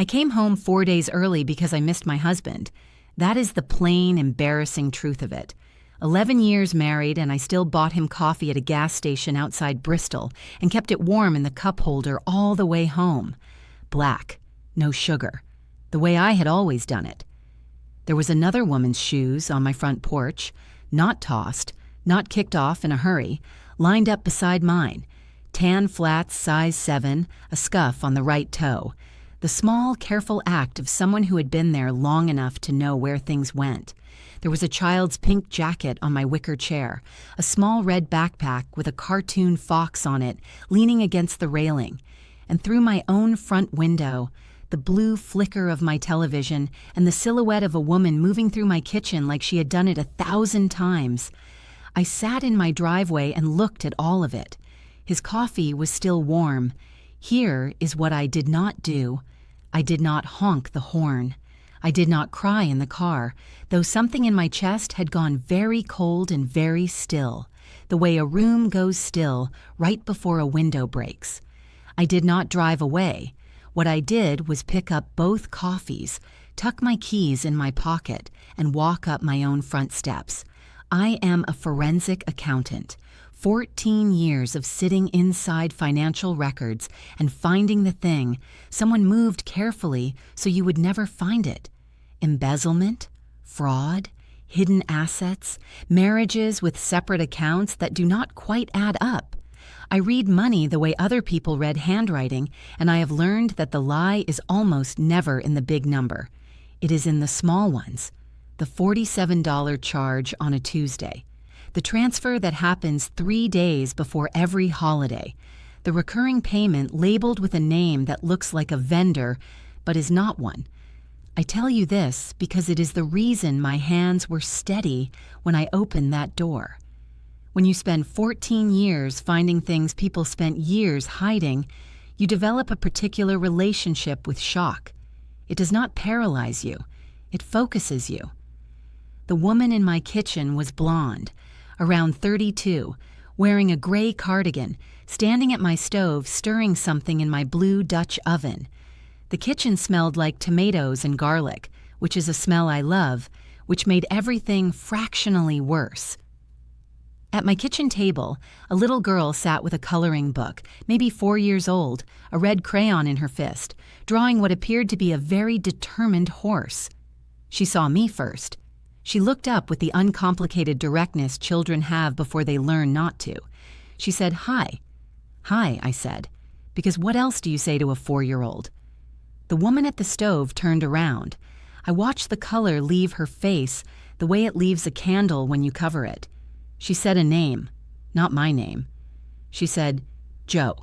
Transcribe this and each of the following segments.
I came home 4 days early because I missed my husband. That is the plain, embarrassing truth of it. 11 years married, and I still bought him coffee at a gas station outside Bristol and kept it warm in the cup holder all the way home. Black, no sugar, the way I had always done it. There was another woman's shoes on my front porch, not tossed, not kicked off in a hurry, lined up beside mine. Tan flats, size 7, a scuff on the right toe. The small, careful act of someone who had been there long enough to know where things went. There was a child's pink jacket on my wicker chair, a small red backpack with a cartoon fox on it leaning against the railing, and through my own front window, the blue flicker of my television and the silhouette of a woman moving through my kitchen like she had done it 1,000 times. I sat in my driveway and looked at all of it. His coffee was still warm. Here is what I did not do. I did not honk the horn. I did not cry in the car, though something in my chest had gone very cold and very still, the way a room goes still right before a window breaks. I did not drive away. What I did was pick up both coffees, tuck my keys in my pocket, and walk up my own front steps. I am a forensic accountant. 14 years of sitting inside financial records and finding the thing someone moved carefully so you would never find it. Embezzlement, fraud, hidden assets, marriages with separate accounts that do not quite add up. I read money the way other people read handwriting, and I have learned that the lie is almost never in the big number. It is in the small ones. The $47 charge on a Tuesday. The transfer that happens 3 days before every holiday. The recurring payment labeled with a name that looks like a vendor, but is not one. I tell you this because it is the reason my hands were steady when I opened that door. When you spend 14 years finding things people spent years hiding, you develop a particular relationship with shock. It does not paralyze you. It focuses you. The woman in my kitchen was blonde, around 32, wearing a gray cardigan, standing at my stove stirring something in my blue Dutch oven. The kitchen smelled like tomatoes and garlic, which is a smell I love, which made everything fractionally worse. At my kitchen table, a little girl sat with a coloring book, maybe 4 years old, a red crayon in her fist, drawing what appeared to be a very determined horse. She saw me first. She looked up with the uncomplicated directness children have before they learn not to. She said, "Hi." "Hi," I said, because what else do you say to a 4-year-old? The woman at the stove turned around. I watched the color leave her face the way it leaves a candle when you cover it. She said a name, not my name. She said, "Joe."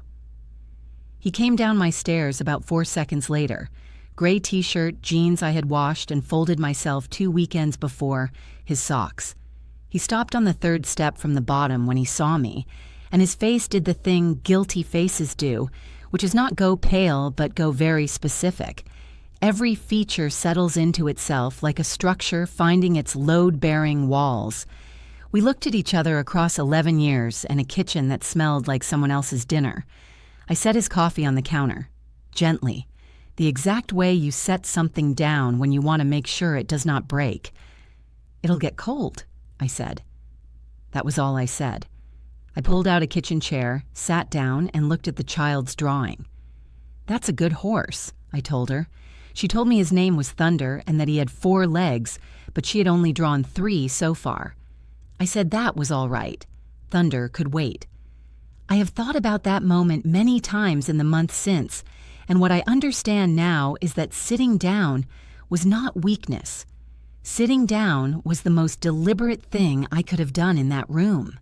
He came down my stairs about 4 seconds later. Gray t-shirt, jeans I had washed and folded myself 2 weekends before, his socks. He stopped on the 3rd step from the bottom when he saw me, and his face did the thing guilty faces do, which is not go pale but go very specific. Every feature settles into itself like a structure finding its load-bearing walls. We looked at each other across 11 years and a kitchen that smelled like someone else's dinner. I set his coffee on the counter, gently, the exact way you set something down when you want to make sure it does not break. "It'll get cold," I said. That was all I said. I pulled out a kitchen chair, sat down, and looked at the child's drawing. "That's a good horse," I told her. She told me his name was Thunder and that he had 4 legs, but she had only drawn 3 so far. I said that was all right. Thunder could wait. I have thought about that moment many times in the months since, and what I understand now is that sitting down was not weakness. Sitting down was the most deliberate thing I could have done in that room.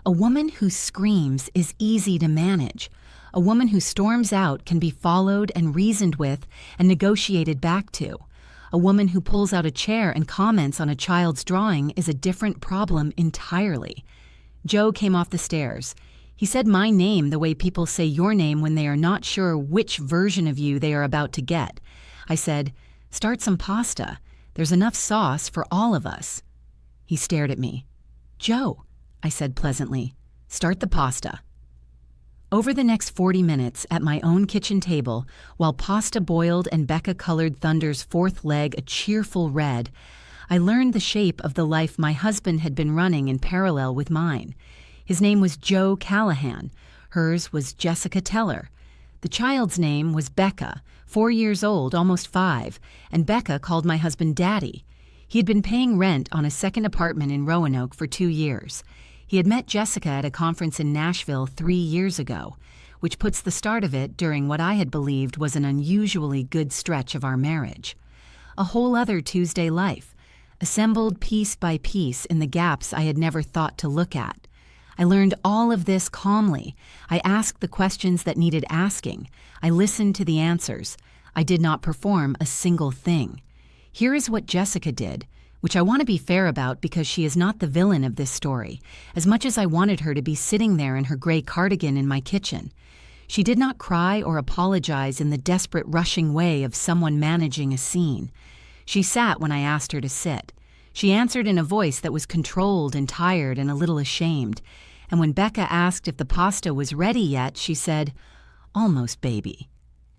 A woman who screams is easy to manage. A woman who storms out can be followed and reasoned with and negotiated back to. A woman who pulls out a chair and comments on a child's drawing is a different problem entirely. Joe came off the stairs. He said my name the way people say your name when they are not sure which version of you they are about to get. I said, "Start some pasta. There's enough sauce for all of us." He stared at me. "Joe," I said pleasantly, "start the pasta." Over the next 40 minutes at my own kitchen table, while pasta boiled and Becca colored Thunder's fourth leg a cheerful red, I learned the shape of the life my husband had been running in parallel with mine. His name was Joe Callahan. Hers was Jessica Teller. The child's name was Becca, 4 years old, almost 5, and Becca called my husband Daddy. He had been paying rent on a second apartment in Roanoke for 2 years. He had met Jessica at a conference in Nashville 3 years ago, which puts the start of it during what I had believed was an unusually good stretch of our marriage. A whole other Tuesday life, assembled piece by piece in the gaps I had never thought to look at. I learned all of this calmly. I asked the questions that needed asking. I listened to the answers. I did not perform a single thing. Here is what Jessica did, which I want to be fair about because she is not the villain of this story, as much as I wanted her to be sitting there in her gray cardigan in my kitchen. She did not cry or apologize in the desperate rushing way of someone managing a scene. She sat when I asked her to sit. She answered in a voice that was controlled and tired and a little ashamed. And when Becca asked if the pasta was ready yet, she said, "Almost, baby,"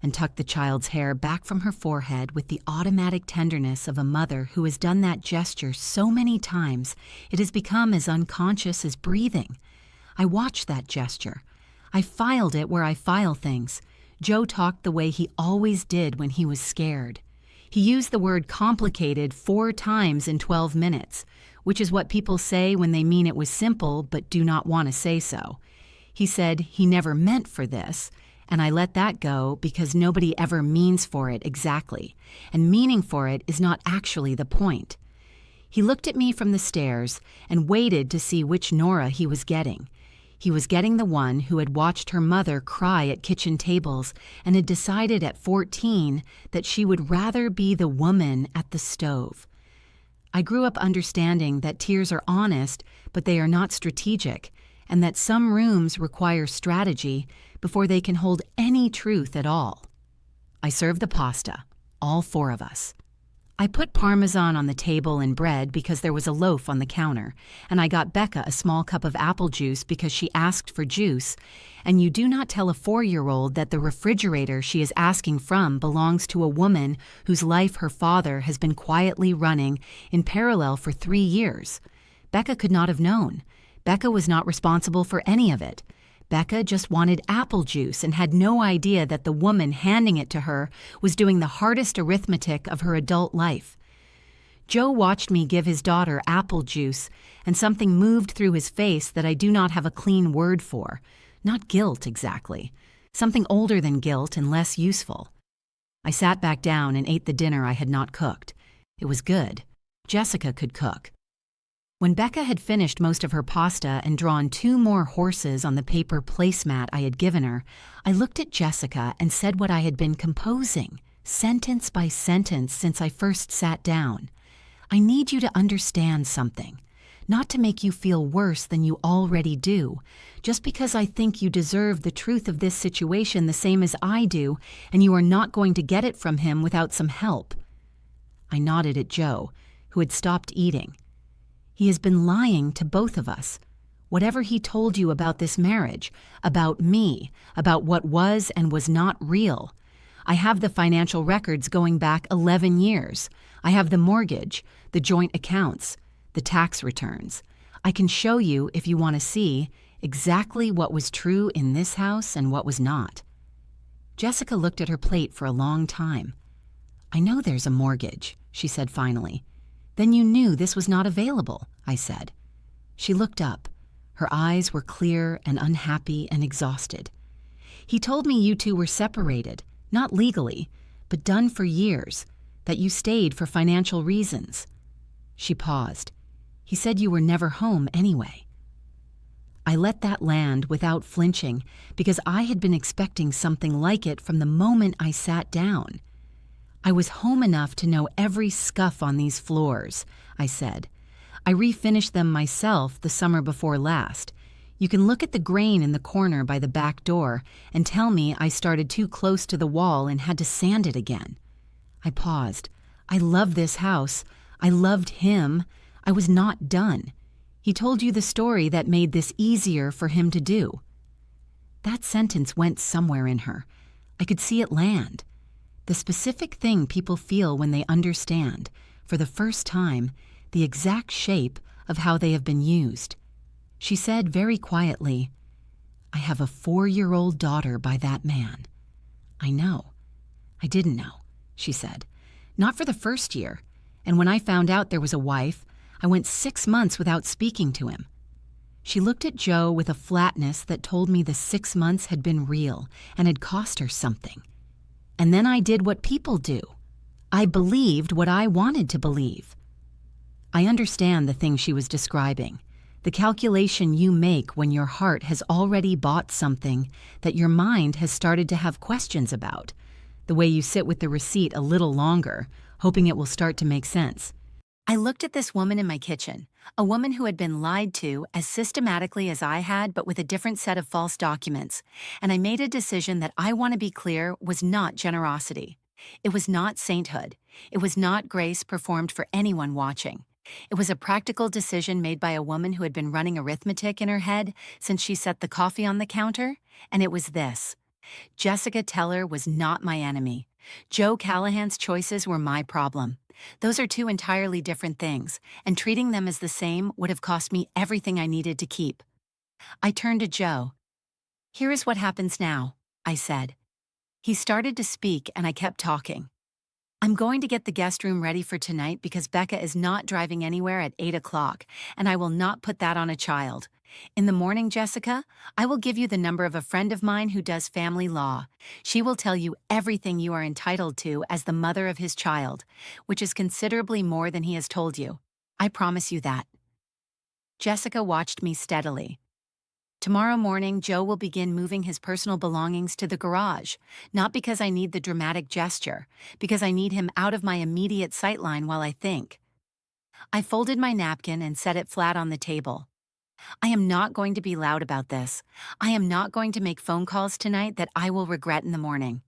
and tucked the child's hair back from her forehead with the automatic tenderness of a mother who has done that gesture so many times it has become as unconscious as breathing. I watched that gesture. I filed it where I file things. Joe talked the way he always did when he was scared. He used the word complicated 4 times in 12 minutes, which is what people say when they mean it was simple but do not want to say so. He said he never meant for this, and I let that go because nobody ever means for it exactly, and meaning for it is not actually the point. He looked at me from the stairs and waited to see which Nora he was getting. He was getting the one who had watched her mother cry at kitchen tables and had decided at 14 that she would rather be the woman at the stove. I grew up understanding that tears are honest, but they are not strategic, and that some rooms require strategy before they can hold any truth at all. I served the pasta, all 4 of us. I put Parmesan on the table and bread because there was a loaf on the counter, and I got Becca a small cup of apple juice because she asked for juice, and you do not tell a 4-year-old that the refrigerator she is asking from belongs to a woman whose life her father has been quietly running in parallel for 3 years. Becca could not have known. Becca was not responsible for any of it. Becca just wanted apple juice and had no idea that the woman handing it to her was doing the hardest arithmetic of her adult life. Joe watched me give his daughter apple juice, and something moved through his face that I do not have a clean word for. Not guilt, exactly. Something older than guilt and less useful. I sat back down and ate the dinner I had not cooked. It was good. Jessica could cook. When Becca had finished most of her pasta and drawn 2 more horses on the paper placemat I had given her, I looked at Jessica and said what I had been composing, sentence by sentence since I first sat down. I need you to understand something, not to make you feel worse than you already do, just because I think you deserve the truth of this situation the same as I do, and you are not going to get it from him without some help. I nodded at Joe, who had stopped eating. He has been lying to both of us. Whatever he told you about this marriage, about me, about what was and was not real. I have the financial records going back 11 years. I have the mortgage, the joint accounts, the tax returns. I can show you, if you want to see, exactly what was true in this house and what was not. Jessica looked at her plate for a long time. "I know there's a mortgage," she said finally. "Then you knew this was not available," I said. She looked up. Her eyes were clear and unhappy and exhausted. "He told me you 2 were separated, not legally, but done for years, that you stayed for financial reasons." She paused. "He said you were never home anyway." I let that land without flinching because I had been expecting something like it from the moment I sat down. "I was home enough to know every scuff on these floors," I said. "I refinished them myself the summer before last. You can look at the grain in the corner by the back door and tell me I started too close to the wall and had to sand it again." I paused. "I love this house. I loved him. I was not done. He told you the story that made this easier for him to do." That sentence went somewhere in her. I could see it land. The specific thing people feel when they understand, for the first time, the exact shape of how they have been used. She said very quietly, "I have a 4-year-old daughter by that man." "I know." "I didn't know," she said. "Not for the first year. And when I found out there was a wife, I went 6 months without speaking to him." She looked at Joe with a flatness that told me the 6 months had been real and had cost her something. And then I did what people do. I believed what I wanted to believe. I understand the thing she was describing, the calculation you make when your heart has already bought something that your mind has started to have questions about, the way you sit with the receipt a little longer, hoping it will start to make sense. I looked at this woman in my kitchen, a woman who had been lied to as systematically as I had, but with a different set of false documents, and I made a decision that I want to be clear was not generosity. It was not sainthood. It was not grace performed for anyone watching. It was a practical decision made by a woman who had been running arithmetic in her head since she set the coffee on the counter, and it was this. Jessica Teller was not my enemy. Joe Callahan's choices were my problem. Those are two entirely different things, and treating them as the same would have cost me everything I needed to keep. I turned to Joe. "Here is what happens now," I said. He started to speak, and I kept talking. "I'm going to get the guest room ready for tonight because Becca is not driving anywhere at 8 o'clock, and I will not put that on a child. In the morning, Jessica, I will give you the number of a friend of mine who does family law. She will tell you everything you are entitled to as the mother of his child, which is considerably more than he has told you. I promise you that." Jessica watched me steadily. "Tomorrow morning, Joe will begin moving his personal belongings to the garage, not because I need the dramatic gesture, because I need him out of my immediate sightline while I think." I folded my napkin and set it flat on the table. "I am not going to be loud about this. I am not going to make phone calls tonight that I will regret in the morning.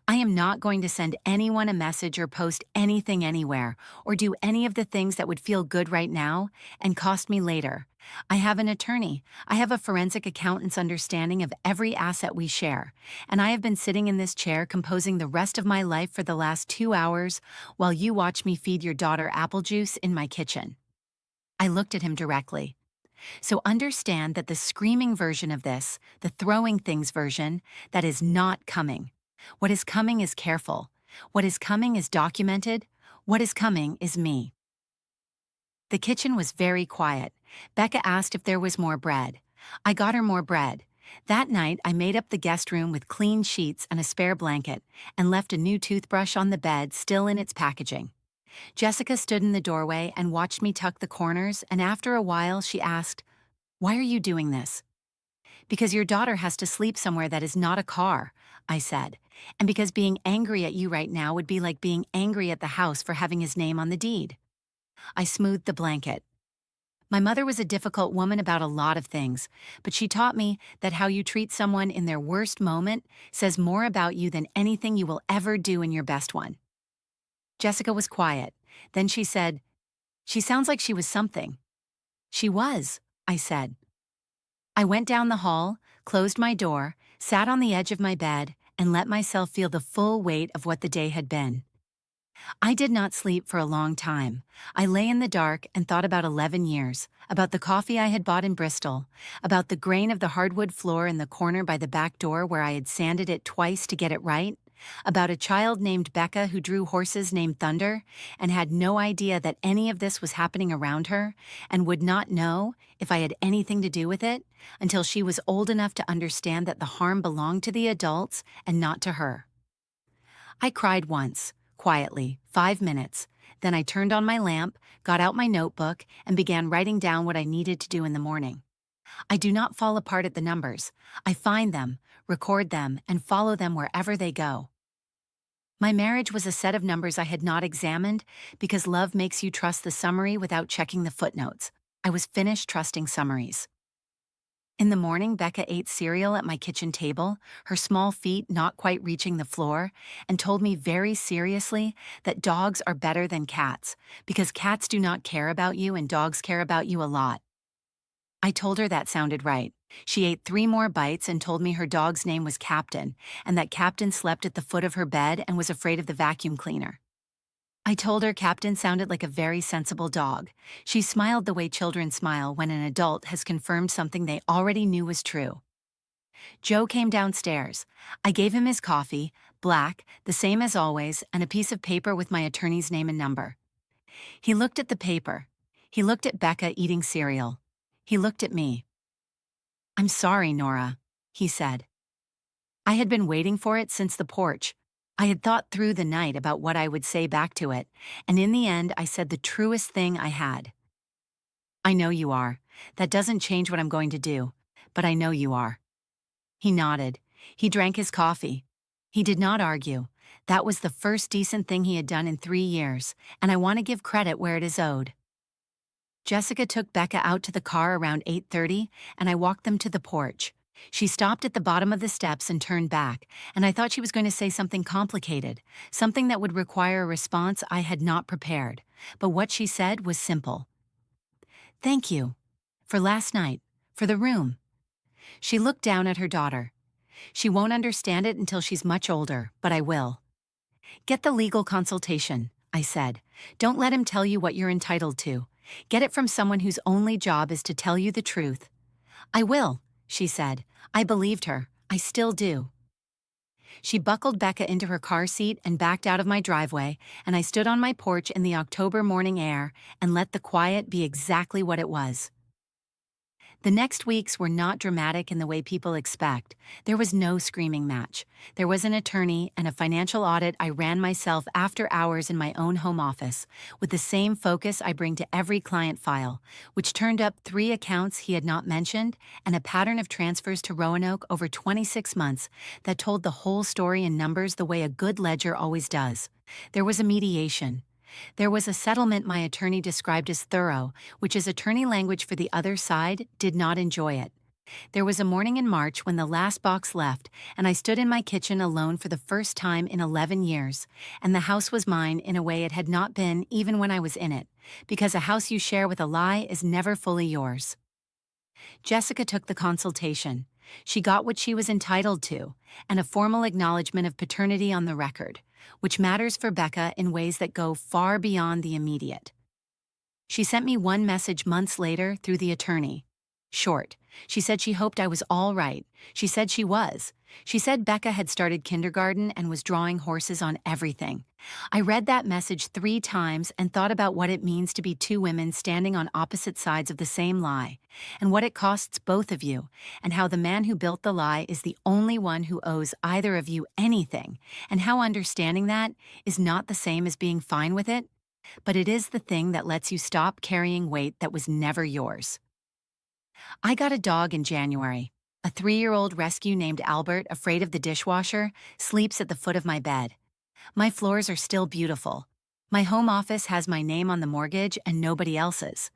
I am not going to send anyone a message or post anything anywhere or do any of the things that would feel good right now and cost me later. I have an attorney. I have a forensic accountant's understanding of every asset we share, and I have been sitting in this chair composing the rest of my life for the last 2 hours while you watch me feed your daughter apple juice in my kitchen." I looked at him directly. "So understand that the screaming version of this, the throwing things version, that is not coming. What is coming is careful. What is coming is documented. What is coming is me." The kitchen was very quiet. Becca asked if there was more bread. I got her more bread. That night, I made up the guest room with clean sheets and a spare blanket, and left a new toothbrush on the bed still in its packaging. Jessica stood in the doorway and watched me tuck the corners, and after a while she asked, "Why are you doing this?" "Because your daughter has to sleep somewhere that is not a car," I said, "and because being angry at you right now would be like being angry at the house for having his name on the deed." I smoothed the blanket. My mother was a difficult woman about a lot of things, but she taught me that how you treat someone in their worst moment says more about you than anything you will ever do in your best one. Jessica was quiet. Then she said, "She sounds like she was something." "She was," I said. I went down the hall, closed my door, sat on the edge of my bed, and let myself feel the full weight of what the day had been. I did not sleep for a long time. I lay in the dark and thought about 11 years, about the coffee I had bought in Bristol, about the grain of the hardwood floor in the corner by the back door where I had sanded it twice to get it right, about a child named Becca who drew horses named Thunder and had no idea that any of this was happening around her and would not know if I had anything to do with it until she was old enough to understand that the harm belonged to the adults and not to her. I cried once, quietly, 5 minutes. Then I turned on my lamp, got out my notebook, and began writing down what I needed to do in the morning. I do not fall apart at the numbers. I find them, record them, and follow them wherever they go. My marriage was a set of numbers I had not examined because love makes you trust the summary without checking the footnotes. I was finished trusting summaries. In the morning, Becca ate cereal at my kitchen table, her small feet not quite reaching the floor, and told me very seriously that dogs are better than cats because cats do not care about you and dogs care about you a lot. I told her that sounded right. She ate 3 more bites and told me her dog's name was Captain, and that Captain slept at the foot of her bed and was afraid of the vacuum cleaner. I told her Captain sounded like a very sensible dog. She smiled the way children smile when an adult has confirmed something they already knew was true. Joe came downstairs. I gave him his coffee, black, the same as always, and a piece of paper with my attorney's name and number. He looked at the paper. He looked at Becca eating cereal. He looked at me. "I'm sorry, Nora," he said. I had been waiting for it since the porch. I had thought through the night about what I would say back to it, and in the end I said the truest thing I had. "I know you are. That doesn't change what I'm going to do, but I know you are." He nodded. He drank his coffee. He did not argue. That was the first decent thing he had done in 3 years, and I want to give credit where it is owed. Jessica took Becca out to the car around 8:30, and I walked them to the porch. She stopped at the bottom of the steps and turned back, and I thought she was going to say something complicated, something that would require a response I had not prepared. But what she said was simple. "Thank you. For last night. For the room." She looked down at her daughter. "She won't understand it until she's much older, but I will." "Get the legal consultation," I said. "Don't let him tell you what you're entitled to. Get it from someone whose only job is to tell you the truth." "I will," she said. I believed her. I still do. She buckled Becca into her car seat and backed out of my driveway, and I stood on my porch in the October morning air and let the quiet be exactly what it was. The next weeks were not dramatic in the way people expect. There was no screaming match. There was an attorney and a financial audit I ran myself after hours in my own home office, with the same focus I bring to every client file, which turned up 3 accounts he had not mentioned and a pattern of transfers to Roanoke over 26 months that told the whole story in numbers the way a good ledger always does. There was a mediation. There was a settlement my attorney described as thorough, which is attorney language for the other side did not enjoy it. There was a morning in March when the last box left, and I stood in my kitchen alone for the first time in 11 years, and the house was mine in a way it had not been even when I was in it, because a house you share with a lie is never fully yours. Jessica took the consultation. She got what she was entitled to, and a formal acknowledgement of paternity on the record, which matters for Becca in ways that go far beyond the immediate. She sent me one message months later through the attorney. Short. She said she hoped I was all right. She said she was. She said Becca had started kindergarten and was drawing horses on everything. I read that message 3 times and thought about what it means to be 2 women standing on opposite sides of the same lie, and what it costs both of you, and how the man who built the lie is the only one who owes either of you anything, and how understanding that is not the same as being fine with it, but it is the thing that lets you stop carrying weight that was never yours. I got a dog in January. A 3-year-old rescue named Albert, afraid of the dishwasher, sleeps at the foot of my bed. My floors are still beautiful. My home office has my name on the mortgage and nobody else's.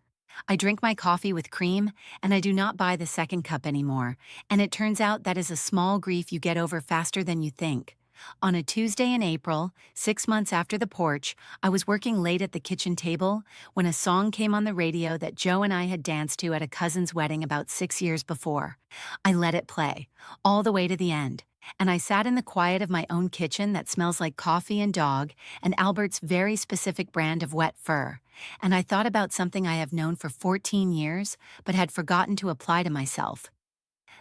I drink my coffee with cream, and I do not buy the second cup anymore, and it turns out that is a small grief you get over faster than you think. On a Tuesday in April, 6 months after the porch, I was working late at the kitchen table when a song came on the radio that Joe and I had danced to at a cousin's wedding about 6 years before. I let it play, all the way to the end, and I sat in the quiet of my own kitchen that smells like coffee and dog and Albert's very specific brand of wet fur, and I thought about something I have known for 14 years but had forgotten to apply to myself.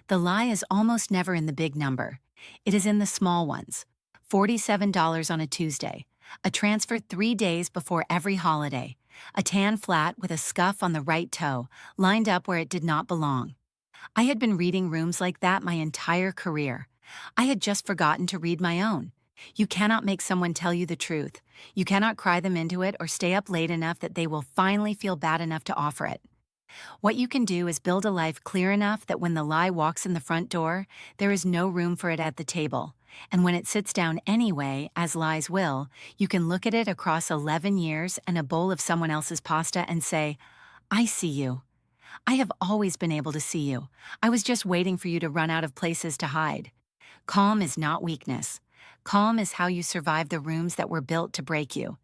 The lie is almost never in the big number. It is in the small ones. $47 on a Tuesday, a transfer 3 days before every holiday, a tan flat with a scuff on the right toe, lined up where it did not belong. I had been reading rooms like that my entire career. I had just forgotten to read my own. You cannot make someone tell you the truth. You cannot cry them into it or stay up late enough that they will finally feel bad enough to offer it. What you can do is build a life clear enough that when the lie walks in the front door, there is no room for it at the table. And when it sits down anyway, as lies will, you can look at it across 11 years and a bowl of someone else's pasta and say, "I see you. I have always been able to see you. I was just waiting for you to run out of places to hide." Calm is not weakness. Calm is how you survive the rooms that were built to break you.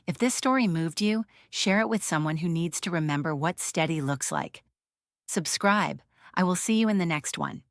If this story moved you, share it with someone who needs to remember what steady looks like. Subscribe. I will see you in the next one.